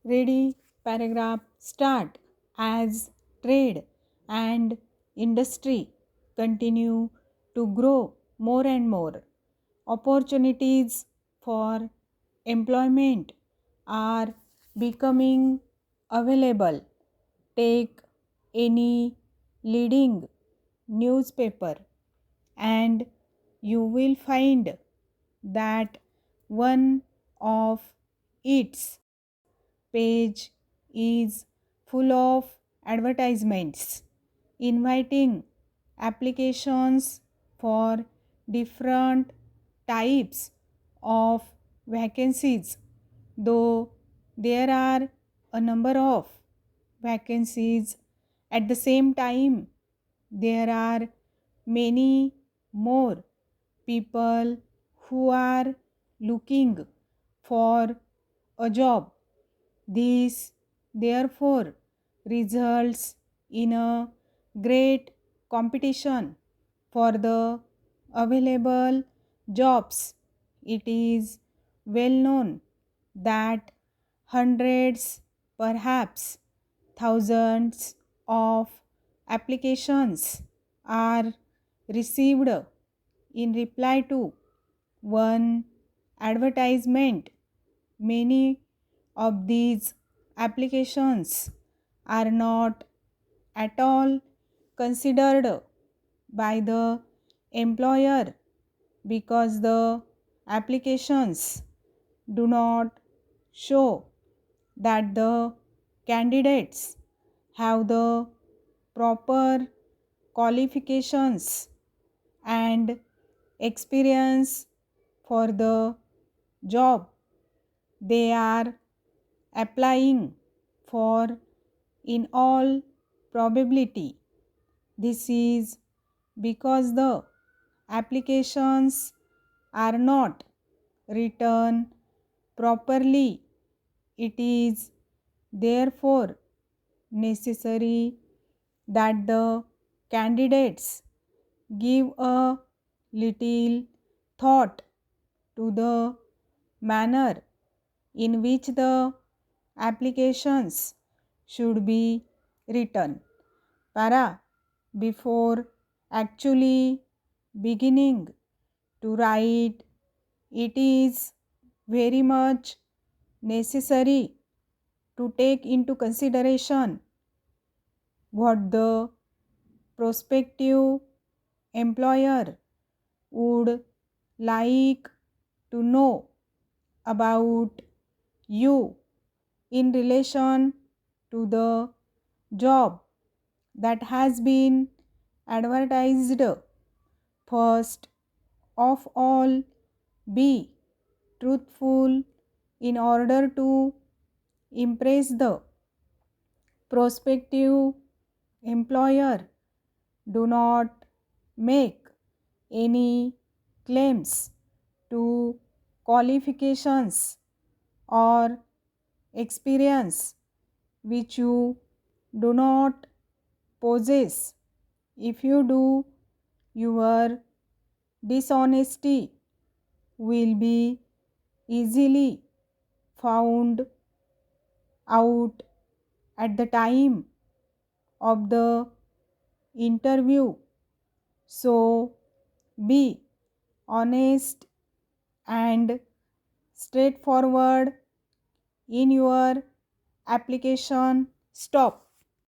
Ready, paragraph, start. As trade and industry continue to grow more and more, opportunities for employment are becoming available. Take any leading newspaper and you will find that one of its page is full of advertisements inviting applications for different types of vacancies. Though there are a number of vacancies at the same time, there are many more people who are looking for a job. This, therefore, results in a great competition for the available jobs. It is well known that hundreds, perhaps thousands of applications are received in reply to one advertisement. Many of these applications are not at all considered by the employer because the applications do not show that the candidates have the proper qualifications and experience for the job they are applying for. In all probability, this is because the applications are not written properly. It is therefore necessary that the candidates give a little thought to the manner in which the applications should be written. Para, before actually beginning to write, it is very much necessary to take into consideration what the prospective employer would like to know about you in relation to the job that has been advertised. First of all, be truthful in order to impress the prospective employer. Do not make any claims to qualifications or experience which you do not possess. If you do, your dishonesty will be easily found out at the time of the interview. So be honest and straightforward in your application. Stop.